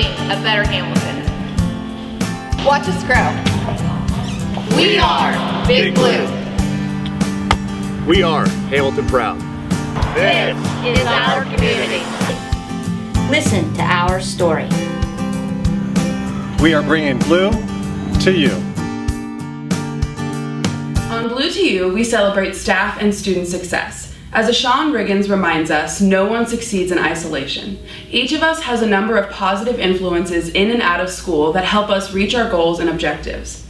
building a better Hamilton. Watch us grow. We are Big Blue. We are Hamilton Proud. This is our community. Listen to our story. We are bringing Blue to you. On Blue to You, we celebrate staff and student success. As A'Shon Riggins reminds us, no one succeeds in isolation. Each of us has a number of positive influences in and out of school that help us reach our goals and objectives.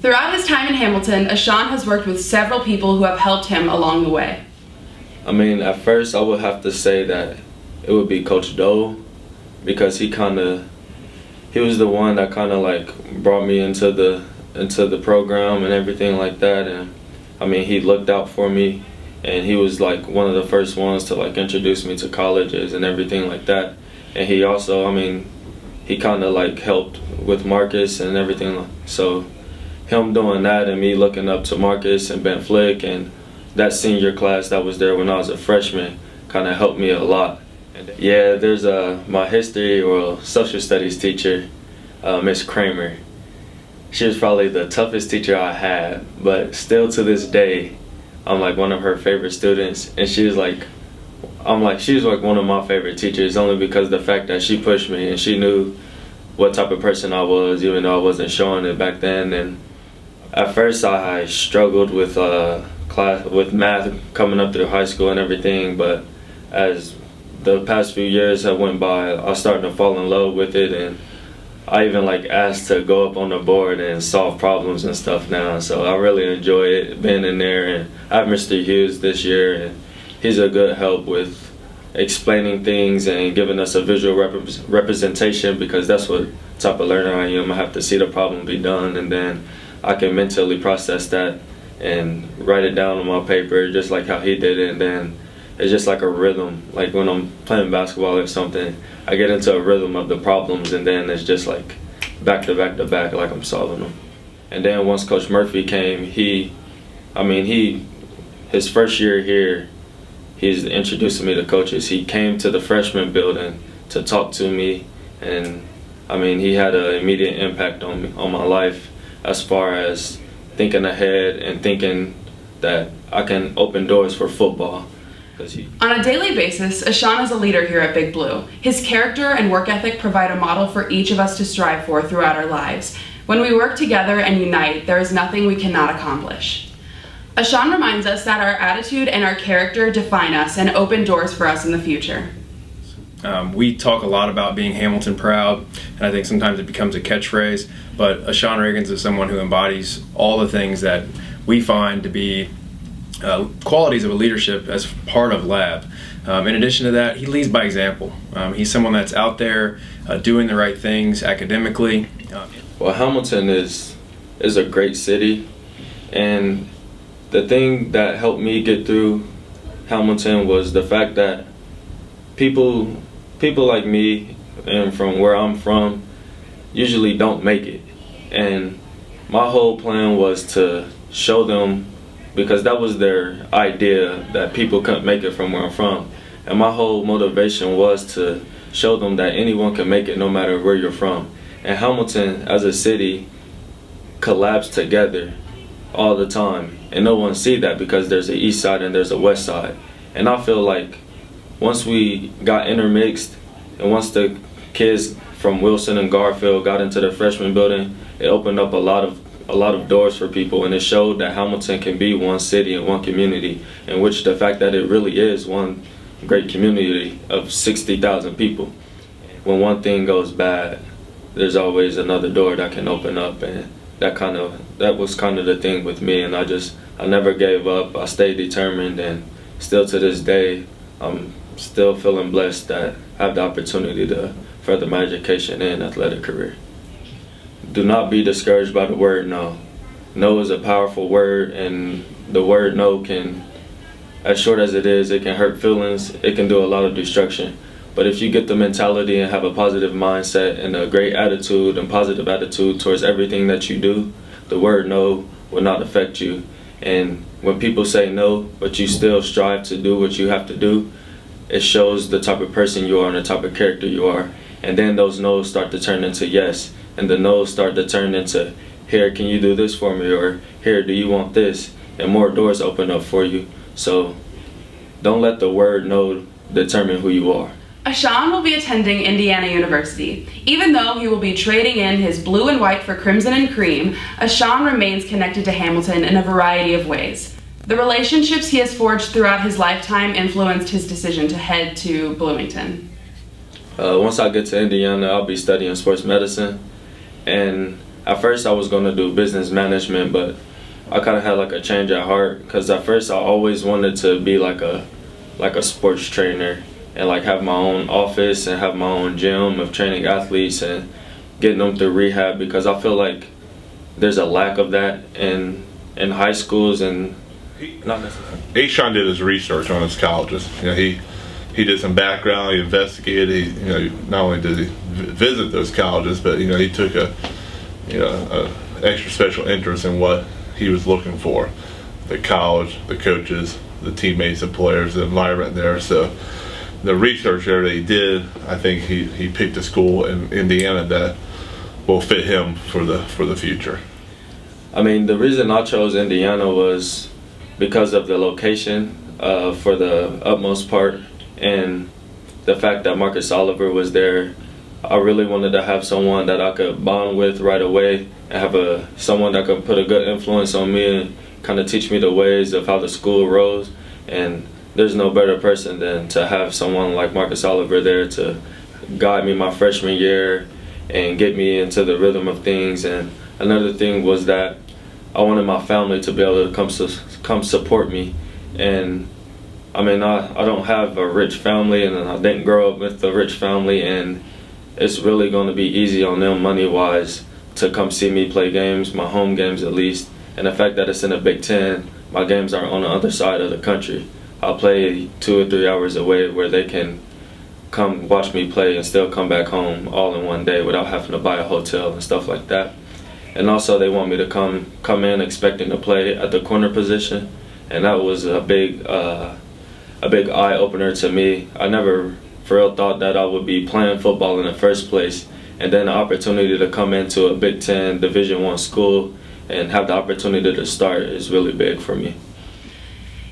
Throughout his time in Hamilton, A'Shon has worked with several people who have helped him along the way. I mean, at first I would have to say that it would be Coach Dole, because he was the one that kind of like brought me into the program and everything like that. And I mean, he looked out for me, and he was like one of the first ones to like introduce me to colleges and everything like that. And he also, I mean, he kind of like helped with Marcus and everything. So him doing that and me looking up to Marcus and Ben Flick and that senior class that was there when I was a freshman kind of helped me a lot. Yeah, there's my history or social studies teacher, Miss Kramer. She was probably the toughest teacher I had, but still to this day, I'm like one of her favorite students. And she was like one of my favorite teachers, only because of the fact that she pushed me and she knew what type of person I was, even though I wasn't showing it back then. And at first I struggled with with math coming up through high school and everything, but as the past few years have went by, I was starting to fall in love with it, and I even like asked to go up on the board and solve problems and stuff now. So I really enjoy it, being in there. And I have Mr. Hughes this year, and he's a good help with explaining things and giving us a visual representation, because that's what type of learner I am. I have to see the problem be done, and then I can mentally process that and write it down on my paper just like how he did it. And then it's just like a rhythm. Like when I'm playing basketball or something, I get into a rhythm of the problems, and then it's just like back to back to back, like I'm solving them. And then once Coach Murphy came, his first year here, he's introducing me to coaches. He came to the freshman building to talk to me, and I mean, he had an immediate impact on me, on my life, as far as thinking ahead and thinking that I can open doors for football. On a daily basis, A'Shon is a leader here at Big Blue. His character and work ethic provide a model for each of us to strive for throughout our lives. When we work together and unite, there is nothing we cannot accomplish. A'Shon reminds us that our attitude and our character define us and open doors for us in the future. We talk a lot about being Hamilton proud, and I think sometimes it becomes a catchphrase, but A'Shon Riggins is someone who embodies all the things that we find to be qualities of a leadership as part of Lab. In addition to that, he leads by example. He's someone that's out there doing the right things academically. Well, Hamilton is a great city, and the thing that helped me get through Hamilton was the fact that people like me and from where I'm from usually don't make it. And my whole plan was to show them, because that was their idea, that people couldn't make it from where I'm from. And my whole motivation was to show them that anyone can make it no matter where you're from. And Hamilton as a city collabs together all the time, and no one see that because there's an east side and there's a west side. And I feel like once we got intermixed, and once the kids from Wilson and Garfield got into the freshman building, it opened up a lot of doors for people, and it showed that Hamilton can be one city and one community, in which the fact that it really is one great community of 60,000 people. When one thing goes bad, there's always another door that can open up, and that was kind of the thing with me. And I never gave up. I stayed determined, and still to this day, I'm still feeling blessed that I have the opportunity to further my education and athletic career. Do not be discouraged by the word no. No is a powerful word, and the word no can, as short as it is, it can hurt feelings, it can do a lot of destruction. But if you get the mentality and have a positive mindset and a great attitude and positive attitude towards everything that you do, the word no will not affect you. And when people say no, but you still strive to do what you have to do, it shows the type of person you are and the type of character you are. And then those no's start to turn into yes, and the no's start to turn into, here, can you do this for me? Or here, do you want this? And more doors open up for you. So don't let the word no determine who you are. A'Shon will be attending Indiana University. Even though he will be trading in his blue and white for crimson and cream, A'Shon remains connected to Hamilton in a variety of ways. The relationships he has forged throughout his lifetime influenced his decision to head to Bloomington. Once I get to Indiana, I'll be studying sports medicine. And at first I was going to do business management, but I kind of had like a change at heart, because at first I always wanted to be like a sports trainer and like have my own office and have my own gym of training athletes and getting them through rehab, because I feel like there's a lack of that in high schools. And not necessarily. A'Shon did his research on his colleges. He did some background. He investigated. Not only did he visit those colleges, but he took a extra special interest in what he was looking for: the college, the coaches, the teammates, the players, the environment there. So the research there that he did, I think he picked a school in Indiana that will fit him for the future. I mean, the reason I chose Indiana was because of the location, for the utmost part, and the fact that Marcus Oliver was there. I really wanted to have someone that I could bond with right away, and have someone that could put a good influence on me and kind of teach me the ways of how the school rolls. And there's no better person than to have someone like Marcus Oliver there to guide me my freshman year and get me into the rhythm of things. And another thing was that I wanted my family to be able to come support me. And I mean, I don't have a rich family, and I didn't grow up with a rich family, and it's really going to be easy on them money-wise to come see me play games, my home games at least. And the fact that it's in the Big Ten, my games are on the other side of the country. I'll play 2 or 3 hours away, where they can come watch me play and still come back home all in one day without having to buy a hotel and stuff like that. And also they want me to come in expecting to play at the corner position, and that was a big eye-opener to me. I never for real thought that I would be playing football in the first place, and then the opportunity to come into a Big Ten Division I school and have the opportunity to start is really big for me.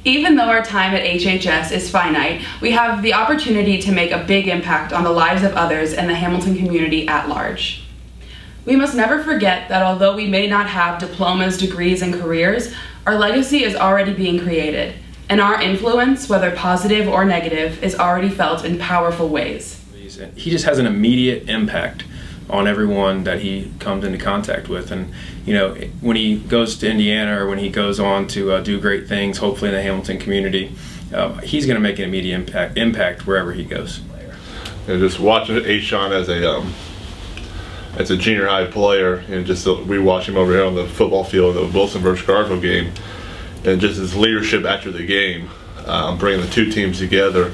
Even though our time at HHS is finite, we have the opportunity to make a big impact on the lives of others and the Hamilton community at large. We must never forget that although we may not have diplomas, degrees, and careers, our legacy is already being created, and our influence, whether positive or negative, is already felt in powerful ways. He just has an immediate impact on everyone that he comes into contact with. And when he goes to Indiana, or when he goes on to do great things, hopefully in the Hamilton community, he's going to make an immediate impact wherever he goes. And just watching A'Shon as a junior high player, and just we watch him over here on the football field, the Wilson versus Garfield game, and just his leadership after the game, bringing the two teams together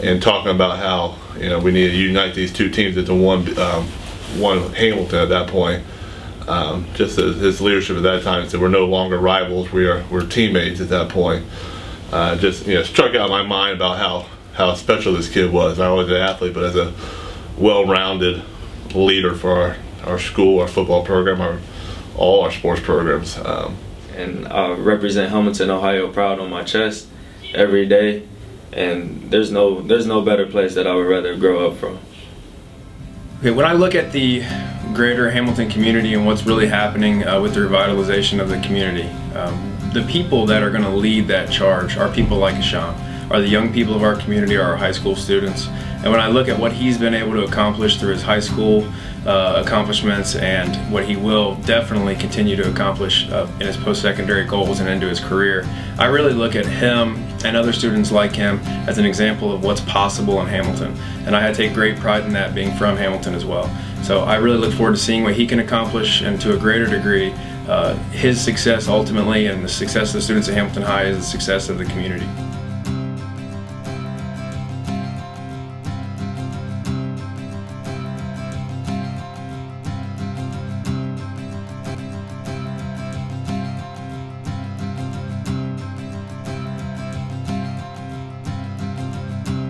and talking about how we need to unite these two teams into one Hamilton at that point. Just his leadership at that time said we're no longer rivals, we're teammates at that point. Just struck out my mind about how special this kid was, not only as an athlete but as a well-rounded leader for our school, our football program, all our sports programs. And I represent Hamilton, Ohio proud on my chest every day, and there's no better place that I would rather grow up from. Okay, when I look at the greater Hamilton community and what's really happening with the revitalization of the community, the people that are going to lead that charge are people like A'Shon, are the young people of our community, are our high school students. And when I look at what he's been able to accomplish through his high school accomplishments, and what he will definitely continue to accomplish in his post-secondary goals and into his career, I really look at him and other students like him as an example of what's possible in Hamilton. And I take great pride in that, being from Hamilton as well. So I really look forward to seeing what he can accomplish, and to a greater degree, his success ultimately, and the success of the students at Hamilton High is the success of the community.